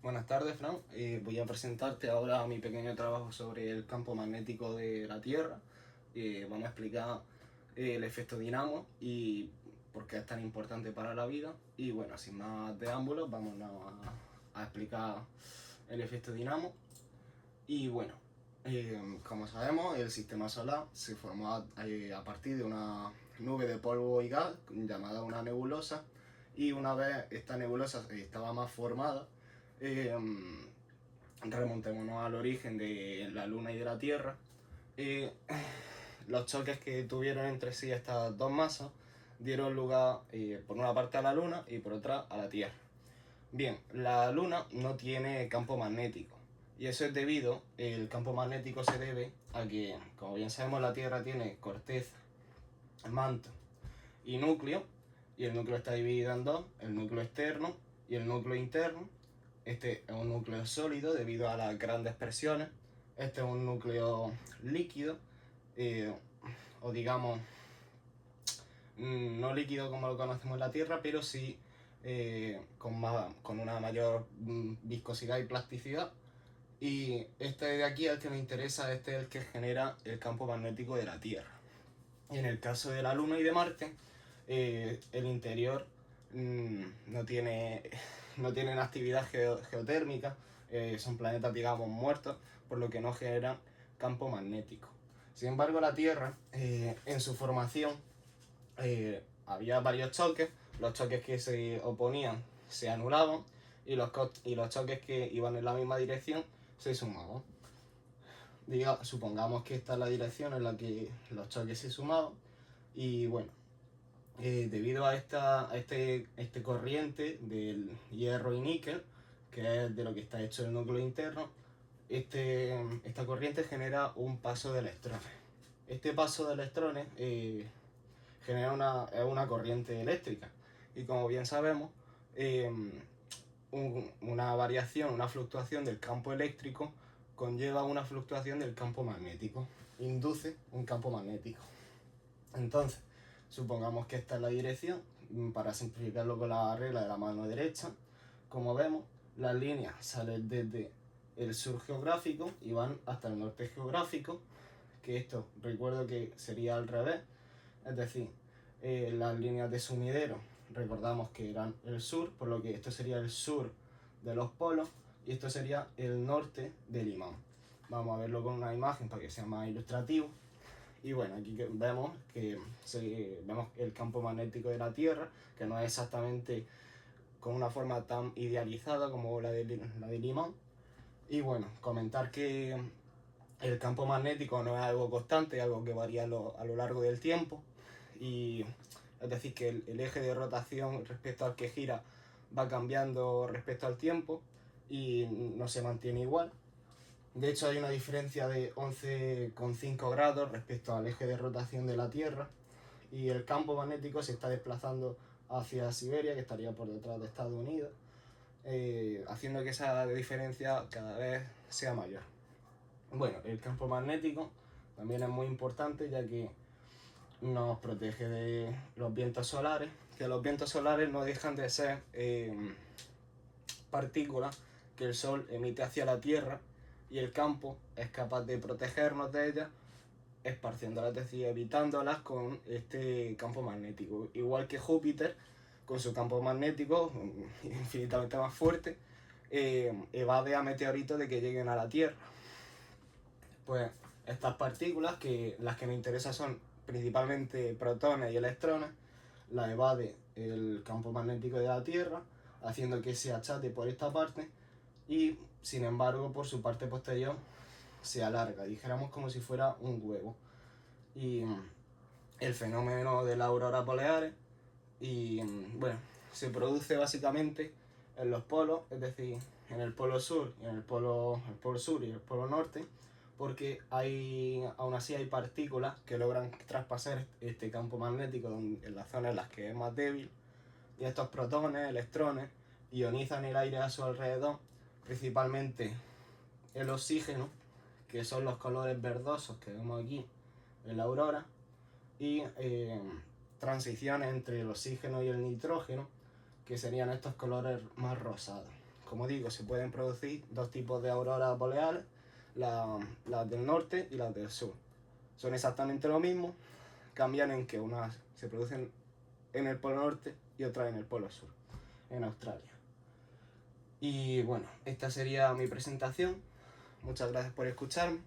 Buenas tardes, Fran. Voy a presentarte ahora mi pequeño trabajo sobre el campo magnético de la Tierra. Vamos a explicar el efecto dinamo y por qué es tan importante para la vida. Y bueno, sin más preámbulos, vamos a explicar el efecto dinamo. Y bueno, como sabemos, el sistema solar se formó a partir de una nube de polvo y gas llamada una nebulosa. Y una vez esta nebulosa estaba más formada, eh, remontémonos al origen de la Luna y de la Tierra. Eh, los choques que tuvieron entre sí estas dos masas dieron lugar, por una parte, a la Luna y por otra a la Tierra. Bien, la Luna no tiene campo magnético y eso es debido, el campo magnético se debe a que, como bien sabemos, la Tierra tiene corteza, manto y núcleo, y el núcleo está dividido en dos: el núcleo externo y el núcleo interno. Este es un núcleo sólido debido a las grandes presiones. Este es un núcleo líquido, eh, o digamos, no líquido como lo conocemos en la Tierra, pero sí con una mayor viscosidad y plasticidad. Y este de aquí es el que nos interesa, este es el que genera el campo magnético de la Tierra. Y en el caso de la Luna y de Marte, el interior no tienen actividad geotérmica, son planetas, digamos, muertos, por lo que no generan campo magnético. Sin embargo, la Tierra, en su formación, había varios choques. Los choques que se oponían se anulaban y los choques que iban en la misma dirección se sumaban. Supongamos que esta es la dirección en la que los choques se sumaban. Y bueno, debido a este corriente del hierro y níquel, que es de lo que está hecho el núcleo interno, esta corriente genera un paso de electrones. Este paso de electrones genera una corriente eléctrica. Y como bien sabemos, una variación, una fluctuación del campo eléctrico conlleva una fluctuación del campo magnético, induce un campo magnético. Entonces, supongamos que esta es la dirección, para simplificarlo con la regla de la mano derecha. Como vemos, las líneas salen desde el sur geográfico y van hasta el norte geográfico, que esto recuerdo que sería al revés, es decir, las líneas de sumidero recordamos que eran el sur, por lo que esto sería el sur de los polos y esto sería el norte del imán. Vamos a verlo con una imagen para que sea más ilustrativo. Y bueno, aquí vemos vemos el campo magnético de la Tierra, que no es exactamente con una forma tan idealizada como la del imán. Y bueno, comentar que el campo magnético no es algo constante, es algo que varía a lo largo del tiempo. Y es decir, que el eje de rotación respecto al que gira va cambiando respecto al tiempo y no se mantiene igual. De hecho, hay una diferencia de 11,5 grados respecto al eje de rotación de la Tierra, y el campo magnético se está desplazando hacia Siberia, que estaría por detrás de Estados Unidos, haciendo que esa diferencia cada vez sea mayor. Bueno, el campo magnético también es muy importante, ya que nos protege de los vientos solares, que los vientos solares no dejan de ser partículas que el Sol emite hacia la Tierra, y el campo es capaz de protegernos de ellas, esparciéndolas, es decir, evitándolas con este campo magnético. Igual que Júpiter, con su campo magnético infinitamente más fuerte, evade a meteoritos de que lleguen a la Tierra. Pues estas partículas, que las que me interesan son principalmente protones y electrones, la evade el campo magnético de la Tierra, haciendo que se achate por esta parte y, sin embargo, por su parte posterior se alarga, dijéramos como si fuera un huevo. Y el fenómeno de las auroras boreales, y bueno, se produce básicamente en los polos, es decir, en el polo sur y en el polo sur y el polo norte, porque aún así hay partículas que logran traspasar este campo magnético en las zonas en las que es más débil, y estos protones, electrones, ionizan el aire a su alrededor, principalmente el oxígeno, que son los colores verdosos que vemos aquí en la aurora, y transiciones entre el oxígeno y el nitrógeno, que serían estos colores más rosados. como digo, se pueden producir dos tipos de auroras boreales, las del norte y las del sur. Son exactamente lo mismo, cambian en que unas se producen en el polo norte y otras en el polo sur, en Australia. Y bueno, esta sería mi presentación. Muchas gracias por escucharme.